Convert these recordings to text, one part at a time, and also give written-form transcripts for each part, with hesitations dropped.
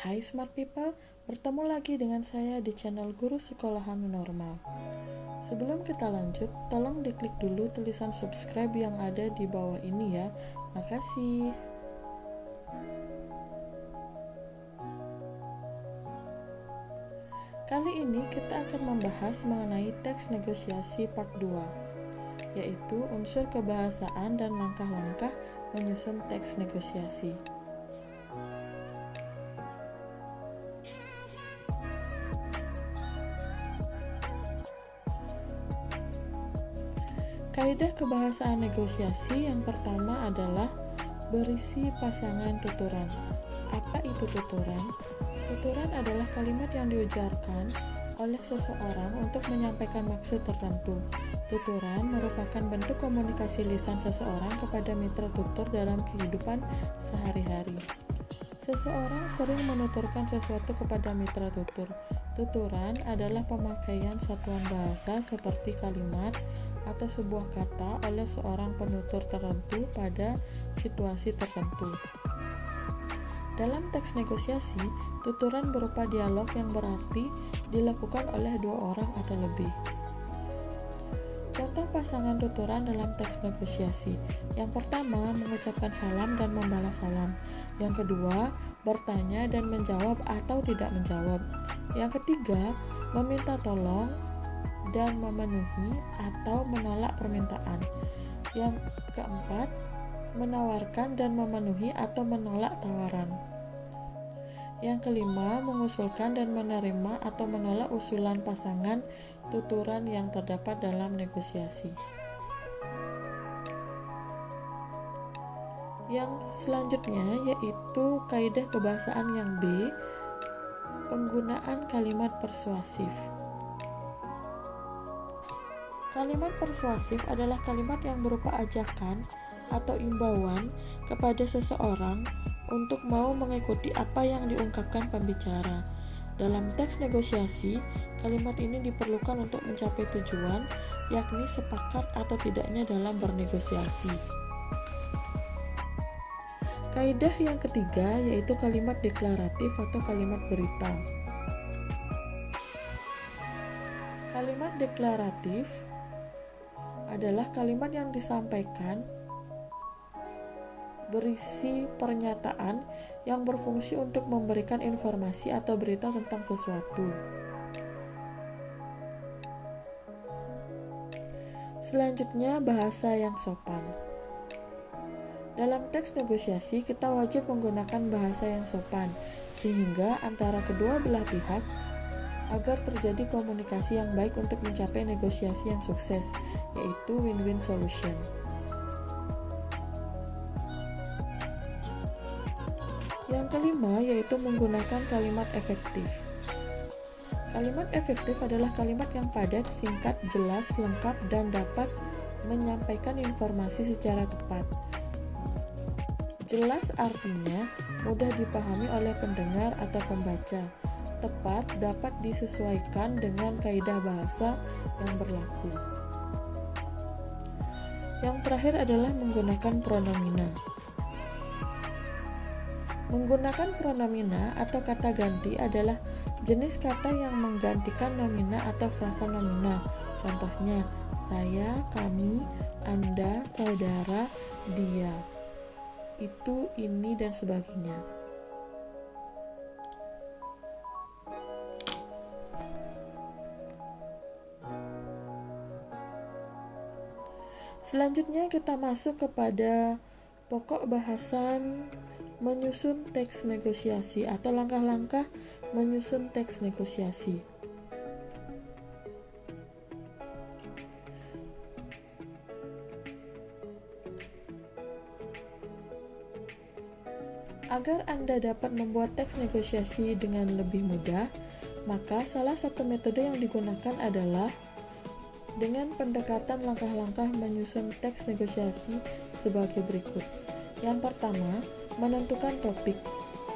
Hai Smart People, bertemu lagi dengan saya di channel Guru Sekolahan Normal. Sebelum kita lanjut, tolong diklik dulu tulisan subscribe yang ada di bawah ini ya. Makasih. Kali ini kita akan membahas mengenai teks negosiasi part 2, yaitu unsur kebahasaan dan langkah-langkah menyusun teks negosiasi. Kaidah kebahasaan negosiasi yang pertama adalah berisi pasangan tuturan. Apa itu tuturan? Tuturan adalah kalimat yang diujarkan oleh seseorang untuk menyampaikan maksud tertentu. Tuturan merupakan bentuk komunikasi lisan seseorang kepada mitra tutur dalam kehidupan sehari-hari. Seseorang sering menuturkan sesuatu kepada mitra tutur. Tuturan adalah pemakaian satuan bahasa seperti kalimat atau sebuah kata oleh seorang penutur tertentu pada situasi tertentu. Dalam teks negosiasi, tuturan berupa dialog yang berarti dilakukan oleh dua orang atau lebih. Contoh pasangan tuturan dalam teks negosiasi. Yang pertama, mengucapkan salam dan membalas salam. Yang kedua, bertanya dan menjawab atau tidak menjawab. Yang ketiga, meminta tolong dan memenuhi atau menolak permintaan. Yang keempat, menawarkan dan memenuhi atau menolak tawaran. Yang kelima, mengusulkan dan menerima atau menolak usulan pasangan tuturan yang terdapat dalam negosiasi. Yang selanjutnya yaitu kaidah kebahasaan yang B, penggunaan kalimat persuasif. Kalimat persuasif adalah kalimat yang berupa ajakan atau imbauan kepada seseorang untuk mau mengikuti apa yang diungkapkan pembicara. Dalam teks negosiasi, kalimat ini diperlukan untuk mencapai tujuan, yakni sepakat atau tidaknya dalam bernegosiasi. Kaidah yang ketiga yaitu kalimat deklaratif atau kalimat berita. Kalimat deklaratif adalah kalimat yang disampaikan berisi pernyataan yang berfungsi untuk memberikan informasi atau berita tentang sesuatu. Selanjutnya, bahasa yang sopan. Dalam teks negosiasi, kita wajib menggunakan bahasa yang sopan, sehingga antara kedua belah pihak agar terjadi komunikasi yang baik untuk mencapai negosiasi yang sukses, yaitu win-win solution. Yang kelima yaitu menggunakan kalimat efektif. Kalimat efektif adalah kalimat yang padat, singkat, jelas, lengkap, dan dapat menyampaikan informasi secara tepat. Jelas artinya mudah dipahami oleh pendengar atau pembaca. Tepat dapat disesuaikan dengan kaidah bahasa yang berlaku. Yang terakhir adalah menggunakan pronomina. Menggunakan pronomina atau kata ganti adalah jenis kata yang menggantikan nomina atau frasa nomina. Contohnya, saya, kami, Anda, saudara, dia, itu, ini, dan sebagainya. Selanjutnya kita masuk kepada pokok bahasan menyusun teks negosiasi atau langkah-langkah menyusun teks negosiasi. Agar Anda dapat membuat teks negosiasi dengan lebih mudah, maka salah satu metode yang digunakan adalah dengan pendekatan langkah-langkah menyusun teks negosiasi sebagai berikut. Yang pertama, menentukan topik.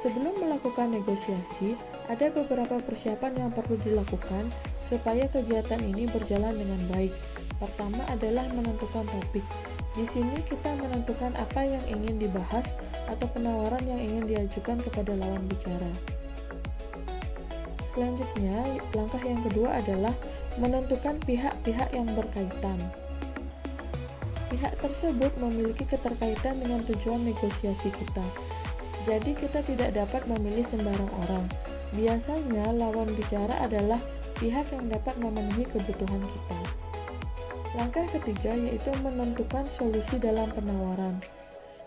Sebelum melakukan negosiasi, ada beberapa persiapan yang perlu dilakukan supaya kegiatan ini berjalan dengan baik. Pertama adalah menentukan topik. Di sini kita menentukan apa yang ingin dibahas atau penawaran yang ingin diajukan kepada lawan bicara. Selanjutnya, langkah yang kedua adalah menentukan pihak-pihak yang berkaitan. Pihak tersebut memiliki keterkaitan dengan tujuan negosiasi kita. Jadi kita tidak dapat memilih sembarang orang. Biasanya lawan bicara adalah pihak yang dapat memenuhi kebutuhan kita. Langkah ketiga yaitu menentukan solusi dalam penawaran.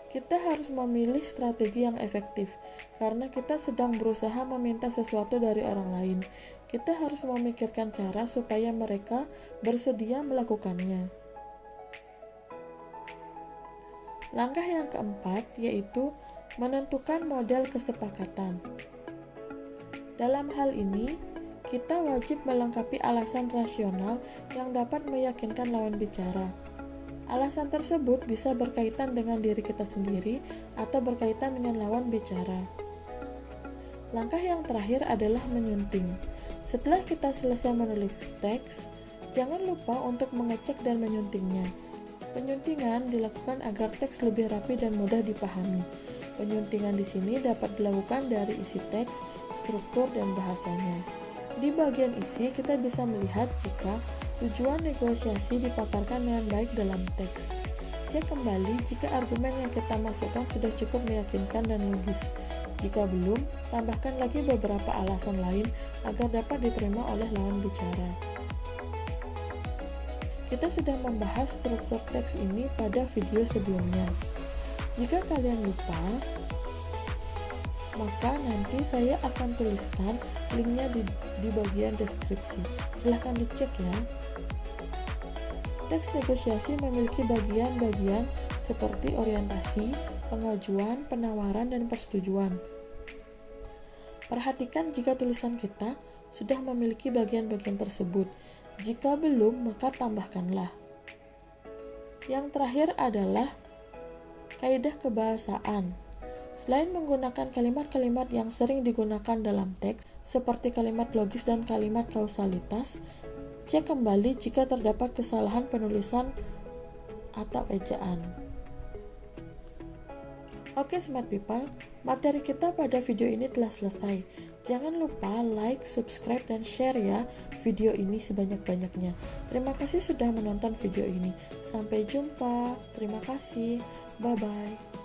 Kita harus memilih strategi yang efektif, karena kita sedang berusaha meminta sesuatu dari orang lain. Kita harus memikirkan cara supaya mereka bersedia melakukannya. Langkah yang keempat yaitu menentukan model kesepakatan. Dalam hal ini, kita wajib melengkapi alasan rasional yang dapat meyakinkan lawan bicara. Alasan tersebut bisa berkaitan dengan diri kita sendiri atau berkaitan dengan lawan bicara. Langkah yang terakhir adalah menyunting. Setelah kita selesai menulis teks, jangan lupa untuk mengecek dan menyuntingnya. Penyuntingan dilakukan agar teks lebih rapi dan mudah dipahami. Penyuntingan di sini dapat dilakukan dari isi teks, struktur, dan bahasanya. Di bagian isi, kita bisa melihat jika tujuan negosiasi dipaparkan dengan baik dalam teks. Cek kembali jika argumen yang kita masukkan sudah cukup meyakinkan dan logis. Jika belum, tambahkan lagi beberapa alasan lain agar dapat diterima oleh lawan bicara. Kita sudah membahas struktur teks ini pada video sebelumnya. Jika kalian lupa, maka nanti saya akan tuliskan linknya di bagian deskripsi. Silahkan dicek ya. Teks negosiasi memiliki bagian-bagian seperti orientasi, pengajuan, penawaran, dan persetujuan. Perhatikan jika tulisan kita sudah memiliki bagian-bagian tersebut. Jika belum, maka tambahkanlah. Yang terakhir adalah kaidah kebahasaan. Selain menggunakan kalimat-kalimat yang sering digunakan dalam teks, seperti kalimat logis dan kalimat kausalitas, cek kembali jika terdapat kesalahan penulisan atau ejaan. Oke Smart People, materi kita pada video ini telah selesai. Jangan lupa like, subscribe, dan share ya video ini sebanyak-banyaknya. Terima kasih sudah menonton video ini. Sampai jumpa. Terima kasih. Bye-bye.